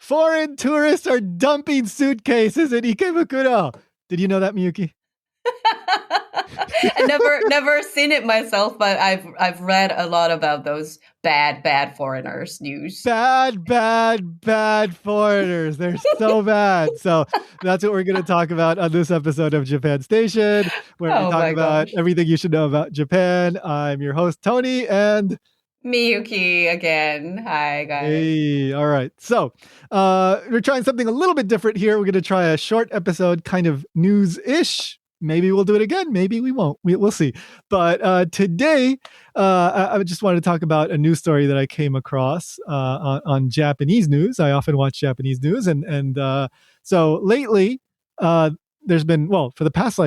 Foreign tourists are dumping suitcases in Ikebukuro. Did you know that, Miyuki? I never seen it myself, but I've read a lot about those bad foreigners news. Bad foreigners. They're so bad. So that's what we're going to talk about on this episode of Japan Station, where we talk about everything you should know about Japan. I'm your host, Tony, and Miyuki again. Hi, guys. Hey, all right. So we're trying something a little bit different here. We're going to try a short episode, kind of news-ish. Maybe we'll do it again. Maybe we won't. We'll see. But today, I just wanted to talk about a news story that I came across on Japanese news. I often watch Japanese news. And so lately, there's been, for the past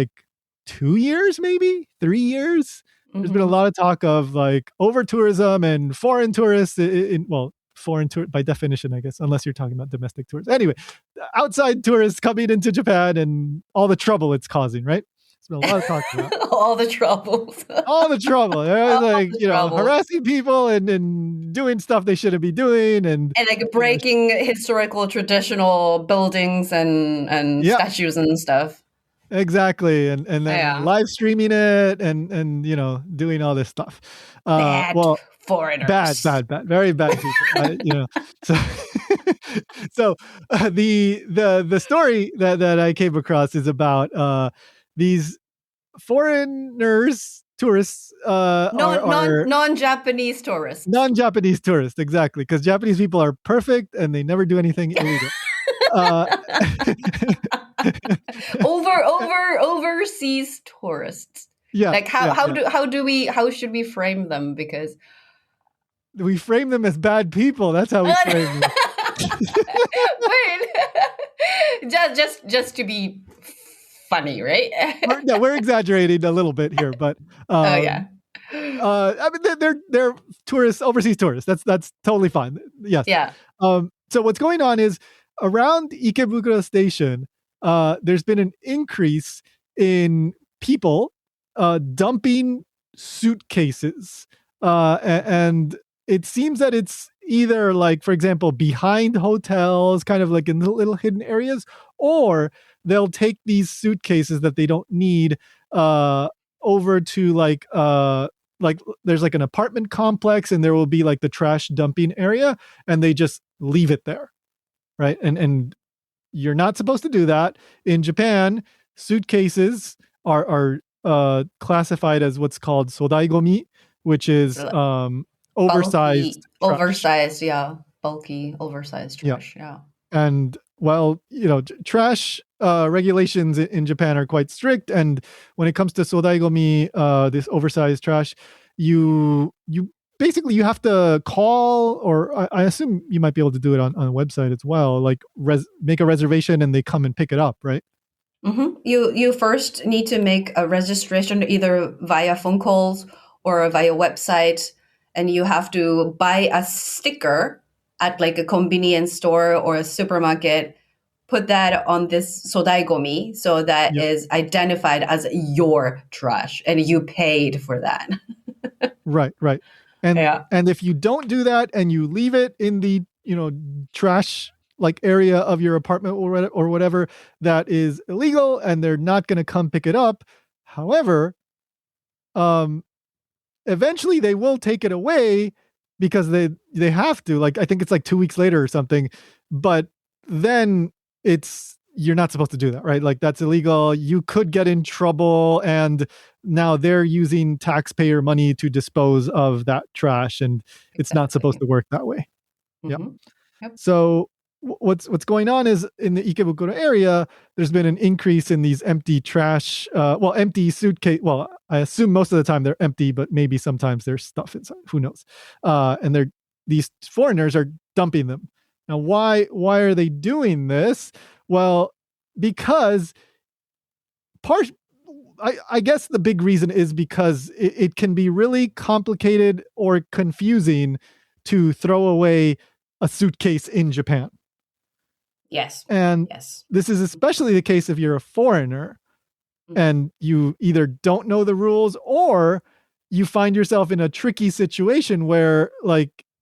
2 years, maybe 3 years, there's been a lot of talk of over tourism and foreign tourists foreign tour by definition, I guess, unless you're talking about domestic tourists. Anyway, outside tourists coming into Japan and all the trouble it's causing, right? There's been a lot of talk about all the troubles. all the trouble. Harassing people and doing stuff they shouldn't be doing and breaking historical traditional buildings and statues and stuff. Exactly. And then live streaming it and doing all this stuff. Bad foreigners. Bad, very bad people. So the story that I came across is about these foreigners, tourists, non-Japanese tourists. Non-Japanese tourists, exactly, because Japanese people are perfect and they never do anything illegal. Overseas tourists. Yeah. How should we frame them? Because we frame them as bad people. That's how we frame them. Wait, just to be funny, right? we're exaggerating a little bit here, but I mean, they're tourists, overseas tourists. That's totally fine. Yes. Yeah. So what's going on is around Ikebukuro Station, there's been an increase in people dumping suitcases, and it seems that it's either for example, behind hotels, kind of in the little hidden areas, or they'll take these suitcases that they don't need over to there's an apartment complex, and there will be the trash dumping area, and they just leave it there, right? And you're not supposed to do that. In Japan, suitcases are classified as what's called sodaigomi, which is oversized bulky, oversized trash. Yeah. And trash regulations in Japan are quite strict. And when it comes to sodaigomi, this oversized trash, you basically you have to call, or I assume you might be able to do it on a website as well, make a reservation and they come and pick it up, right? Mm-hmm. You first need to make a registration either via phone calls or via website, and you have to buy a sticker at a convenience store or a supermarket, put that on this sodaigomi, so that is identified as your trash, and you paid for that. Right. And if you don't do that and you leave it in the trash area of your apartment or whatever, that is illegal, and they're not going to come pick it up. However, eventually they will take it away because they have to. I think it's 2 weeks later or something. But then you're not supposed to do that, right? That's illegal. You could get in trouble, and now they're using taxpayer money to dispose of that trash, and it's not supposed to work that way. Mm-hmm. Yep. So what's going on is in the Ikebukuro area, there's been an increase in these empty trash, empty suitcase. Well, I assume most of the time they're empty, but maybe sometimes there's stuff inside. Who knows? And these foreigners are dumping them. Now, why are they doing this? Well, because I guess the big reason is because it can be really complicated or confusing to throw away a suitcase in Japan. Yes. And this is especially the case if you're a foreigner and you either don't know the rules, or you find yourself in a tricky situation where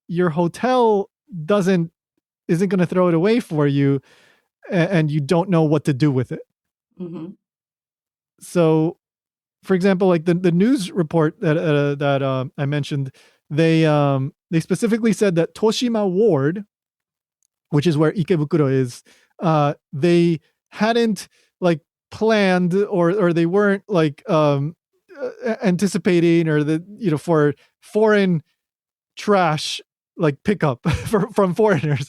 your hotel doesn't isn't going to throw it away for you, and you don't know what to do with it. Mm-hmm. So, for example, like the news report that I mentioned, they specifically said that Toshima Ward, which is where Ikebukuro is, they hadn't like planned, or they weren't like anticipating, or for foreign trash like pickup from foreigners.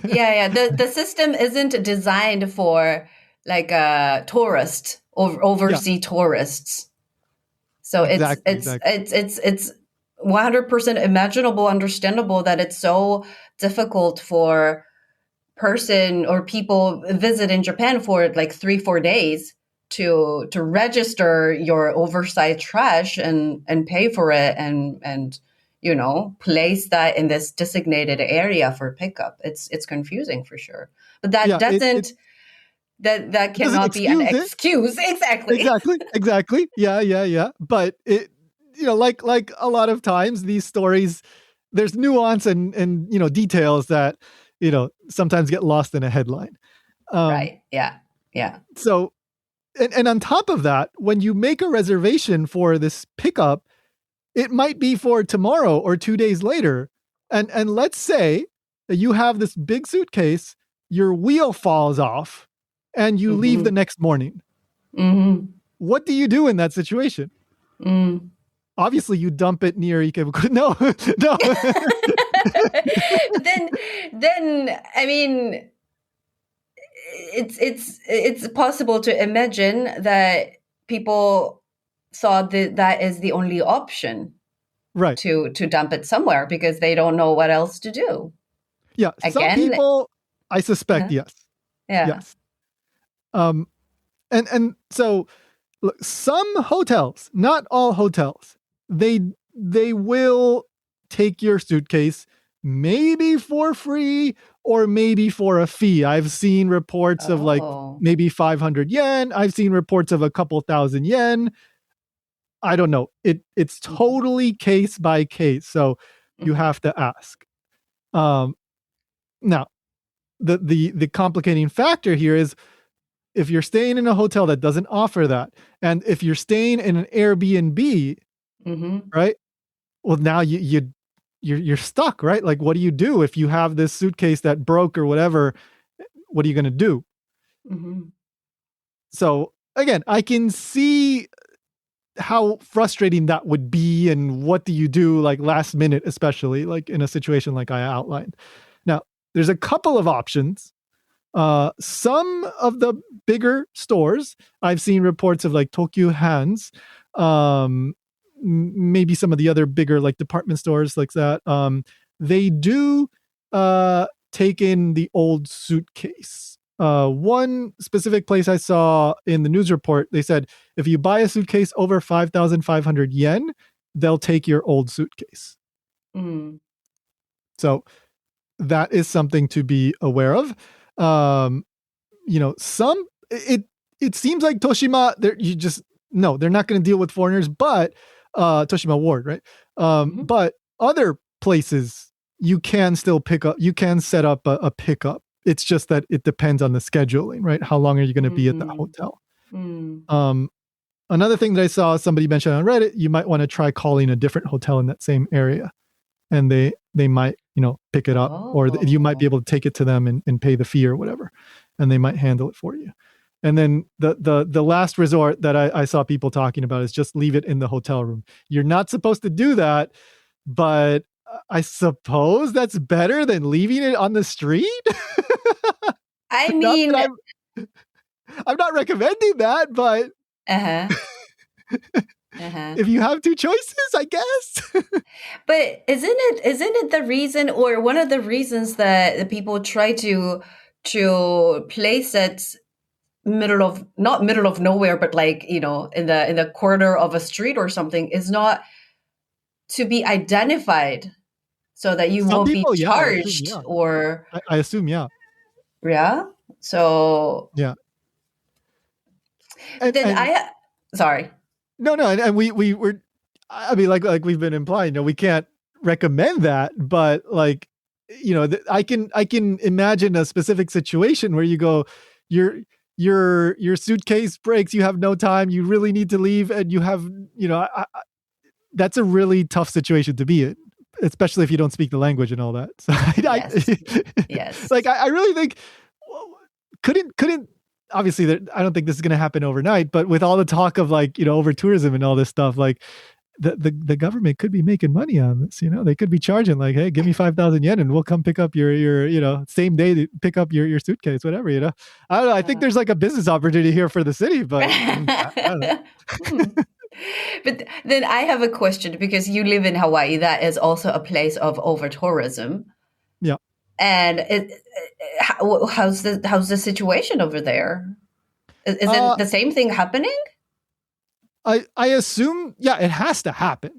Yeah. The system isn't designed for like tourists or Yeah, overseas tourists. So exactly. it's 100% imaginable, understandable that it's so difficult for person or people visit in Japan for like 3-4 days to register your oversized trash and pay for it and place that in this designated area for pickup. It's confusing for sure, but that Yeah, it doesn't that doesn't cannot be an excuse it. excuse. Exactly. Exactly. Yeah. But it, like a lot of times these stories, there's nuance and details that sometimes get lost in a headline. Right. Yeah. So, and on top of that, when you make a reservation for this pickup, it might be for tomorrow or 2 days later. And let's say that you have this big suitcase, your wheel falls off, and you leave the Mm-hmm. next morning. Mm-hmm. What do you do in that situation? Mm. Obviously, you dump it near Ikebukuro. No, no. then I mean, it's possible to imagine that people thought that that is the only option Right. to dump it somewhere because they don't know what else to do. Yeah. Some Again, people, I suspect, uh-huh, yes. yeah. Yes. Um, and so look, some hotels, not all hotels, they will take your suitcase maybe for free or maybe for a fee. I've seen reports of like Oh. maybe 500 yen. I've seen reports of a couple thousand yen. I don't know. It's Mm-hmm. totally case by case. So you Mm-hmm. have to ask. Um, Now, the complicating factor here is if you're staying in a hotel that doesn't offer that, and if you're staying in an Airbnb, Mm-hmm. right? Well, now you're stuck, right? Like, what do you do if you have this suitcase that broke or whatever? What are you going to do? Mm-hmm. So again, I can see how frustrating that would be, and what do you do like last minute, especially like in a situation like I outlined. Now, there's a couple of options. Some of the bigger stores, I've seen reports of like Tokyo Hands, maybe some of the other bigger like department stores like that. They do take in the old suitcase. One specific place I saw in the news report, they said if you buy a suitcase over 5,500 yen, they'll take your old suitcase. Mm-hmm. So that is something to be aware of. Um, some it seems like Toshima, you just no, they're not going to deal with foreigners, but Toshima Ward, right? Mm-hmm. But other places you can still pick up, you can set up a pickup. It's just that it depends on the scheduling, right? How long are you going to be at that hotel? Mm-hmm. Um, Another thing that I saw somebody mention on Reddit, you might want to try calling a different hotel in that same area, and they might pick it up, or you might be Oh. able to take it to them and pay the fee or whatever, and they might handle it for you. And then the last resort that I saw people talking about is just leave it in the hotel room. You're not supposed to do that, but I suppose that's better than leaving it on the street. I Not mean, that I'm not recommending that, but uh-huh. Uh-huh. if you have two choices, I guess. But isn't it the reason or one of the reasons that the people try to place it middle of not middle of nowhere, but like, in the corner of a street or something is not to be identified so that you Some won't be people, yeah, I assume, charged yeah. or I assume, yeah. yeah. So Yeah. then And sorry. no, and we were, I mean, like we've been implying, we can't recommend that, but like I can imagine a specific situation where you go, your your suitcase breaks, you have no time, you really need to leave, and you have, that's a really tough situation to be in, especially if you don't speak the language and all that. So Yes. Yes. like I really think couldn't obviously I don't think this is going to happen overnight, but with all the talk of like, over tourism and all this stuff, like the government could be making money on this. They could be charging like, hey, give me 5,000 yen and we'll come pick up your same day to pick up your suitcase, whatever. I don't know. I think there's like a business opportunity here for the city, but I don't know. But then I have a question, because you live in Hawaii. That is also a place of over tourism. Yeah. And how's the situation over there? Is it the same thing happening? I assume, yeah, it has to happen.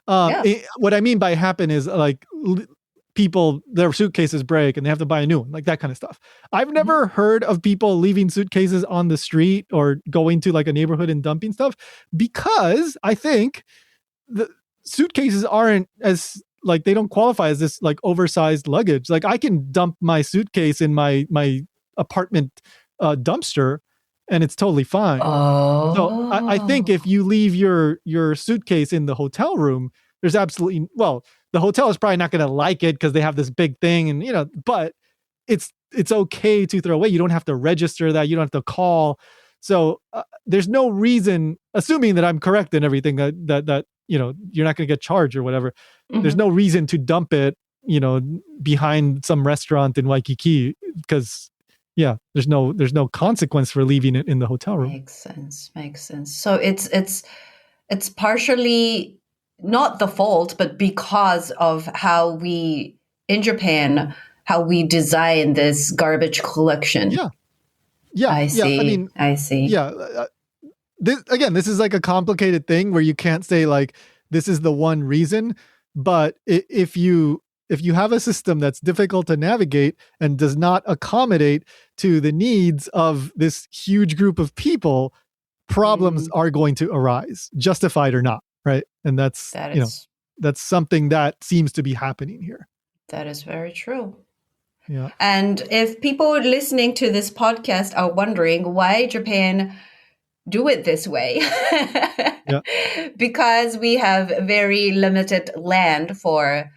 Yeah. What I mean by happen is like people, their suitcases break and they have to buy a new one, like that kind of stuff. I've never heard of people leaving suitcases on the street or going to like a neighborhood and dumping stuff, because I think the suitcases aren't as like, they don't qualify as this like oversized luggage. Like I can dump my suitcase in my apartment dumpster and it's totally fine. Oh. So I think if you leave your suitcase in the hotel room, there's absolutely, well, the hotel is probably not going to like it because they have this big thing, and but it's okay to throw away. You don't have to register that. You don't have to call. So there's no reason, assuming that I'm correct in everything, that you're not going to get charged or whatever. Mm-hmm. There's no reason to dump it, behind some restaurant in Waikiki, because there's no consequence for leaving it in the hotel room. Makes sense. So it's partially not the fault, but because of how we in Japan, how we design this garbage collection. Yeah. I see. I see. Yeah. This is like a complicated thing where you can't say like this is the one reason, but if you have a system that's difficult to navigate and does not accommodate to the needs of this huge group of people, problems are going to arise, justified or not, right? And that's something that seems to be happening here. That is very true. Yeah. And if people listening to this podcast are wondering why Japan do it this way, because we have very limited land for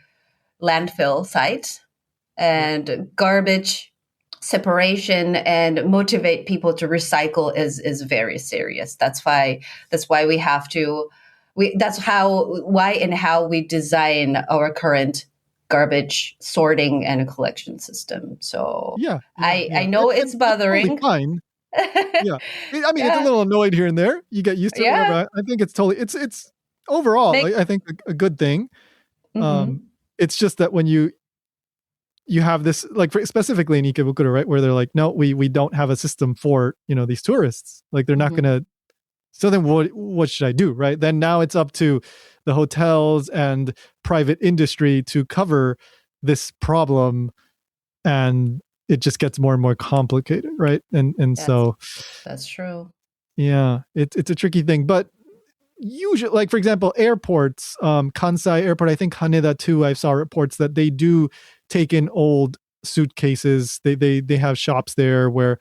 landfill sites, and garbage separation and motivate people to recycle is very serious. That's why we have to. That's how we design our current garbage sorting and collection system. So I know it's bothering. Totally fine. Yeah, I mean, it's a little annoyed here and there. You get used to it. Whatever. I think it's totally. It's overall, I think a good thing. It's just that when you have this, like specifically in Ikebukuro, right, where they're like, no, we don't have a system for these tourists. Like they're not gonna. So then what should I do, right? Then now it's up to the hotels and private industry to cover this problem, and it just gets more and more complicated, right? And so that's true. Yeah, it's a tricky thing, but usually, like for example, airports, Kansai Airport, I think Haneda too, I saw reports that they do take in old suitcases. They have shops there where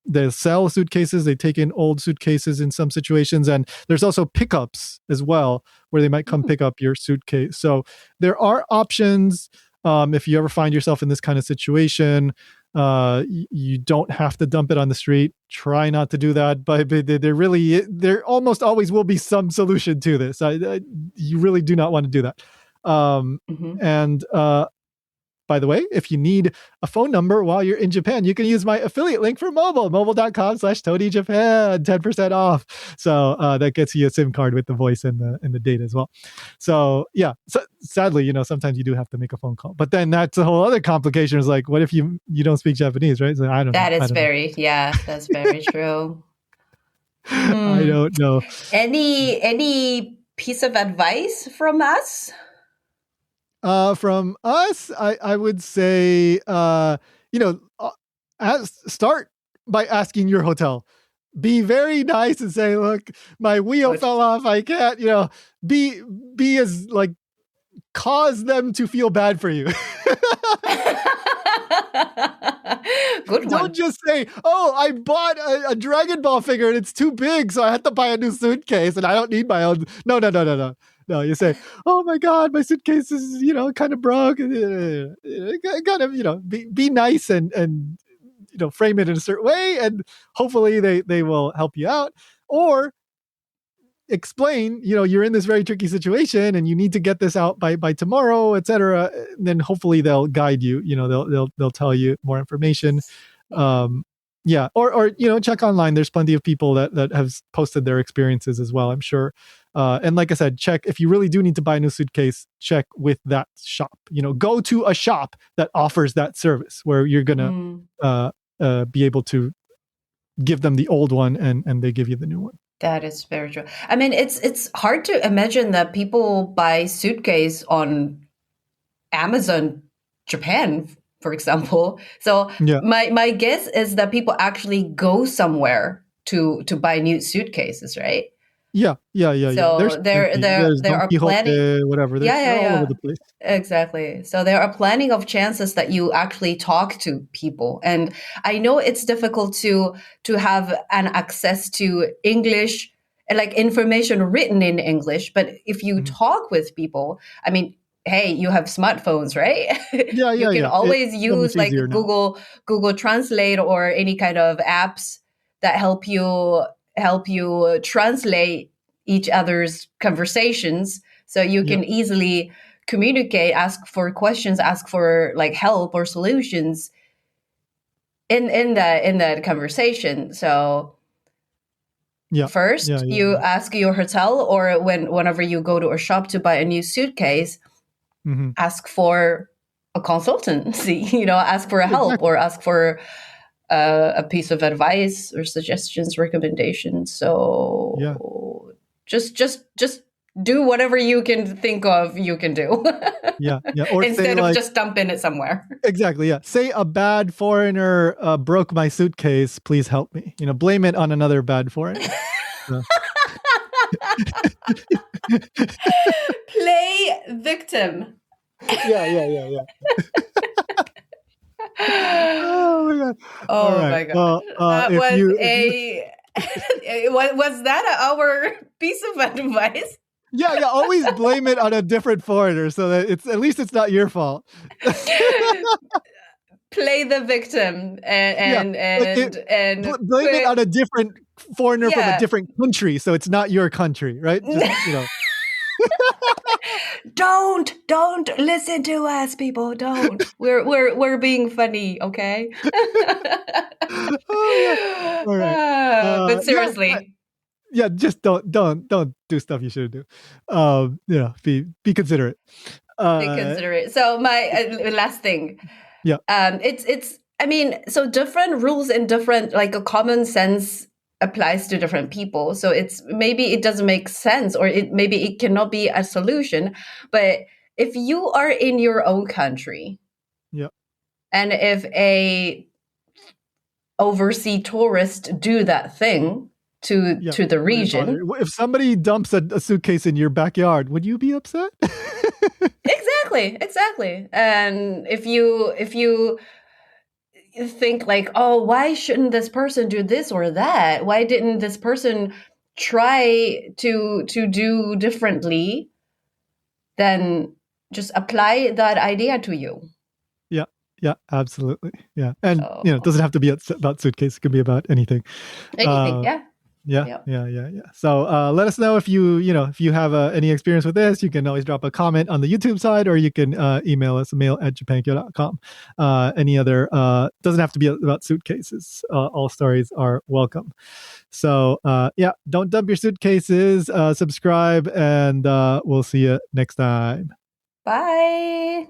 they sell suitcases. They take in old suitcases in some situations, and there's also pickups as well where they might come pick up your suitcase. So there are options. If you ever find yourself in this kind of situation, you don't have to dump it on the street. Try not to do that, but there almost always will be some solution to this. You really do not want to do that. And by the way, if you need a phone number while you're in Japan, you can use my affiliate link for mobile.com/TonyJapan, 10% off. So that gets you a SIM card with the voice and the data as well. So yeah, so, sadly, sometimes you do have to make a phone call. But then that's a whole other complication. Is like, what if you don't speak Japanese, right? So I don't know. That's very true. I don't know. Any piece of advice from us? From us, I would say, start by asking your hotel. Be very nice and say, look, my wheel fell off. I can't, be as like cause them to feel bad for you. Good Don't one. just say, "Oh, I bought a Dragon Ball figure and it's too big, so I had to buy a new suitcase, and I don't need my own." No, no, no, no, no. No, you say, "Oh my God, my suitcase is kind of broke." Kind of be nice and frame it in a certain way, and hopefully they will help you out, or explain you're in this very tricky situation and you need to get this out by tomorrow, etc. Then hopefully they'll guide you. They'll tell you more information. Yeah. Yeah, or check online. There's plenty of people that have posted their experiences as well, I'm sure. And like I said, check if you really do need to buy a new suitcase, check with that shop. Go to a shop that offers that service where you're gonna be able to give them the old one and they give you the new one. That is very true. I mean, it's hard to imagine that people buy suitcase on Amazon Japan, for example. So Yeah. my guess is that people actually go somewhere to buy new suitcases, right? Yeah. So There's there Don are plenty. Quixote, whatever. They're all over Yeah, the place. exactly. So there are plenty of chances that you actually talk to people. And I know it's difficult to have an access to English, like information written in English, but if you talk with people, I mean, hey, you have smartphones, right? Yeah, You can always It's so much use like easier now. Google Translate or any kind of apps that help you translate each other's conversations, so you Yeah, can easily communicate, ask for questions, ask for like help or solutions in that conversation. So yeah, first you ask your hotel, or whenever you go to a shop to buy a new suitcase, Mm-hmm. ask for a consultancy, ask for a help, Exactly. or ask for a piece of advice or suggestions, recommendations. So Yeah, just do whatever you can think of you can do yeah. Or say instead of like, just dumping it somewhere. exactly. Yeah. Say a bad foreigner broke my suitcase. Please help me. Blame it on another bad foreigner. So. Play victim. Yeah. Oh my God. All Oh right. my god, Well, that if was you a was that our piece of advice? yeah, always blame it on a different foreigner so that it's at least it's not your fault. Play the victim Yeah, like and blame it on a different foreigner from a yeah. different country, so it's not your country, right? Just Don't listen to us, people. Don't. We're being funny, okay? Oh yeah. All right. But Yeah, seriously, just don't do stuff you shouldn't do. Be considerate. be Uh, considerate. So my last thing, yeah, it's I mean, so different rules and different like a common sense applies to different people. So it's maybe it doesn't make sense, or maybe it cannot be a solution. But if you are in your own country, yeah, and if a overseas tourist do that thing to yeah. the What are your thoughts? region, If somebody dumps a suitcase in your backyard, would you be upset? exactly. And if you think like, oh, why shouldn't this person do this or that? Why didn't this person try to do differently? Then just apply that idea to you. Yeah, absolutely. Yeah, and it So doesn't have to be about suitcase. It could be about anything. anything, Uh, yeah. Yeah, Yep. yeah. So let us know if you have any experience with this. You can always drop a comment on the YouTube side, or you can email us mail@japankyo.com. Any other doesn't have to be about suitcases. All stories are welcome. So yeah, don't dump your suitcases. Subscribe, and we'll see you next time. Bye.